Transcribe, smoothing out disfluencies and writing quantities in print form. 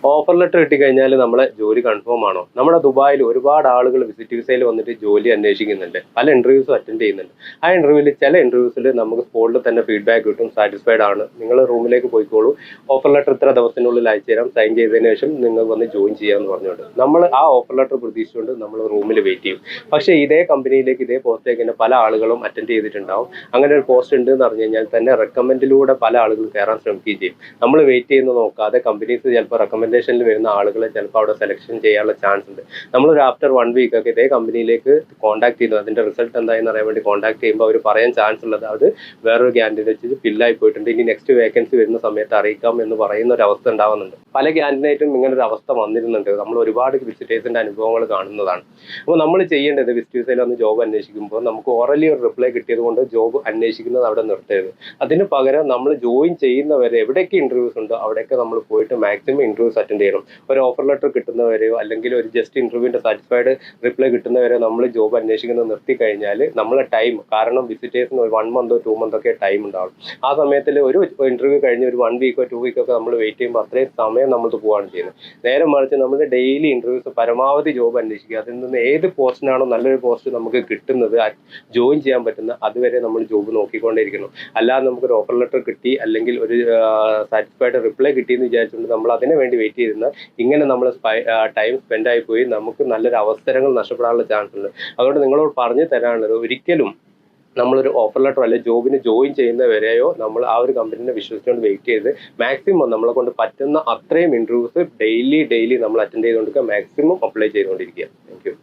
Offer letter കിട്ടിക്കഴിഞ്ഞാൽ നമ്മളെ ജോലി കൺഫേം ആണോ? നമ്മുടെ ദുബായിൽ ഒരുപാട് ആളുകൾ വിസിറ്റ് വിസയിൽ വന്നിട്ട് ജോലി അന്വേഷിക്കുന്നുണ്ട്. പല ഇന്റർവ്യൂസും അറ്റൻഡ് ചെയ്യുന്നുണ്ട്. ആ ഇന്റർവ്യൂവിൽ ചില ഇന്റർവ്യൂസിൽ നമുക്ക് സ്പോട്ടിൽ തന്നെ ഫീഡ്ബാക്ക് കിട്ടും, സാറ്റിസ്ഫൈഡ് ആണ്, നിങ്ങൾ റൂമിലേക്ക് പോയിക്കോളൂ, ഓഫർ ലെറ്റർ ഇത്ര ദിവസത്തിനുള്ളിൽ അയച്ചു തരാം, സൈൻ ചെയ്തതിനു ശേഷം നിങ്ങൾ വന്ന് ജോയിൻ ചെയ്യാമെന്ന് പറഞ്ഞുകൊണ്ട് നമ്മൾ ആ ഓഫർ ലെറ്റർ പ്രതീക്ഷിച്ചുകൊണ്ട് നമ്മൾ റൂമിൽ വെയിറ്റ് ചെയ്യും. പക്ഷേ ഇതേ കമ്പനിയിലേക്ക് ഇതേ പോസ്റ്റിലേക്ക് തന്നെ പല ആളുകളും അറ്റൻഡ് ചെയ്തിട്ടുണ്ടാവും. അങ്ങനെ ഒരു പോസ്റ്റ് ഉണ്ട് എന്ന് പറഞ്ഞു കഴിഞ്ഞാൽ തന്നെ റെക്കമെൻഡിലൂടെ പല ആളുകളും കയറാൻ ശ്രമിക്കുകയും ചെയ്യും. നമ്മൾ വെയിറ്റ് ചെയ്യുന്നത് നോക്കാതെ കമ്പനീസ് ചിലപ്പോൾ റെക്കമെൻഡേഷനിൽ വരുന്ന ആളുകളെ ചിലപ്പോൾ അവിടെ സെലക്ഷൻ ചെയ്യാനുള്ള ചാൻസ് ഉണ്ട്. നമ്മളൊരു ആഫ്റ്റർ 1 വീക്ക് ഒക്കെ ഇതേ കമ്പനിയിലേക്ക് കോൺടാക്ട് ചെയ്യുന്നു, അതിന്റെ റിസൾട്ട് എന്തായെന്ന് അറിയാൻ വേണ്ടി കോൺടാക്ട് ചെയ്യുമ്പോൾ അവർ പറയാൻ ചാൻസ് ഉള്ളത് അത് വേറൊരു ക്യാൻഡിഡേറ്റ് ഫില്ലായി പോയിട്ടുണ്ട്, ഇനി നെക്സ്റ്റ് വേക്കൻസി വരുന്ന സമയത്ത് അറിയിക്കാം എന്ന് പറയുന്ന ഒരു അവസ്ഥ ഉണ്ടാവുന്നുണ്ട്. പല ക്യാൻഡിഡേറ്റും ഇങ്ങനെ ഒരു അവസ്ഥ വന്നിരുന്നുണ്ട്. നമ്മൾ ഒരുപാട് വിസിറ്റേഴ്സിന്റെ അനുഭവങ്ങൾ കാണുന്നതാണ്. അപ്പോൾ നമ്മൾ ചെയ്യേണ്ടത് വിസിറ്റേഴ്സിൽ ഒന്ന് ജോബ് അന്വേഷിക്കുമ്പോൾ നമുക്ക് ഓറലി ഒരു റിപ്ലൈ കിട്ടിയത് കൊണ്ട് ജോബ് അന്വേഷിക്കുന്നത് അവിടെ നിർത്തരുത്. അതിന് പകരം നമ്മൾ ജോയിൻ ചെയ്യുന്നവരെ എവിടെയൊക്കെ ഇന്റർവ്യൂസ് ഉണ്ടോ അവിടെയൊക്കെ നമ്മൾ പോയിട്ട് മാക്സിമം ഇന്റർവ്യൂസ് അറ്റൻഡ് ചെയ്യണം. ഒരു ഓഫർ ലെറ്റർ കിട്ടുന്നവരെയോ അല്ലെങ്കിൽ ഒരു ജസ്റ്റ് ഇന്റർവ്യൂവിന്റെ സാറ്റിസ്ഫൈഡ് റിപ്ലൈ കിട്ടുന്നവരെ നമ്മൾ ജോബ് അന്വേഷിക്കുന്നത് നിർത്തി കഴിഞ്ഞാൽ നമ്മളെ ടൈം, കാരണം വിസിറ്റേഴ്സിന് ഒരു 1 മന്തോ 2 മന്തോ ഒക്കെ ടൈം ഉണ്ടാവും. ആ സമയത്തിൽ ഒരു ഇന്റർവ്യൂ കഴിഞ്ഞ് ഒരു 1 വീക്കോ 2 വീക്കോ ഒക്കെ നമ്മൾ വെയിറ്റ് ചെയ്യുമ്പോൾ അത്രയും സമയം നമ്മൾ പോവുകയാണ് ചെയ്യുന്നത്. നേരെ മറിച്ച് നമ്മൾ ഡെയിലി ഇന്റർവ്യൂസ് പരമാവധി ജോബ് അന്വേഷിക്കുക. അതിൽ നിന്ന് ഏത് പോസ്റ്റിനാണോ നല്ലൊരു പോസ്റ്റ് നമുക്ക് കിട്ടുന്നത്, ജോയിൻ ചെയ്യാൻ പറ്റുന്ന അതുവരെ നമ്മൾ ജോബ് നോക്കിക്കൊണ്ടേയിരിക്കണം. അല്ലാതെ നമുക്കൊരു ഓഫർ ലെറ്റർ കിട്ടി അല്ലെങ്കിൽ ഒരു സാറ്റിസ്ഫൈഡ് റിപ്ലൈ കിട്ടിയെന്ന് വിചാരിച്ചുകൊണ്ട് നമ്മൾ അതിനു വേണ്ടി വെയിറ്റ് ചെയ്തിരുന്ന ഇങ്ങനെ നമ്മൾ ടൈം സ്പെൻഡ് ആയി പോയി നമുക്ക് നല്ലൊരു അവസരങ്ങൾ നഷ്ടപ്പെടാനുള്ള ചാൻസ് ഉണ്ട്. അതുകൊണ്ട് നിങ്ങളോട് പറഞ്ഞു തരാനുള്ളത്, ഒരിക്കലും നമ്മളൊരു ഓഫർ ലെറ്റർ അല്ലെങ്കിൽ ജോബിന് ജോയിൻ ചെയ്യുന്നവരെയോ നമ്മൾ ആ ഒരു കമ്പനിനെ വിശ്വസിച്ചുകൊണ്ട് വെയിറ്റ് ചെയ്ത് മാക്സിമം നമ്മളെ കൊണ്ട് പറ്റുന്ന അത്രയും ഇന്റർവ്യൂസ് ഡെയിലി നമ്മൾ അറ്റൻഡ് ചെയ്തുകൊണ്ടിരിക്കുക, മാക്സിമം അപ്ലൈ ചെയ്തുകൊണ്ടിരിക്കുക. Thank you.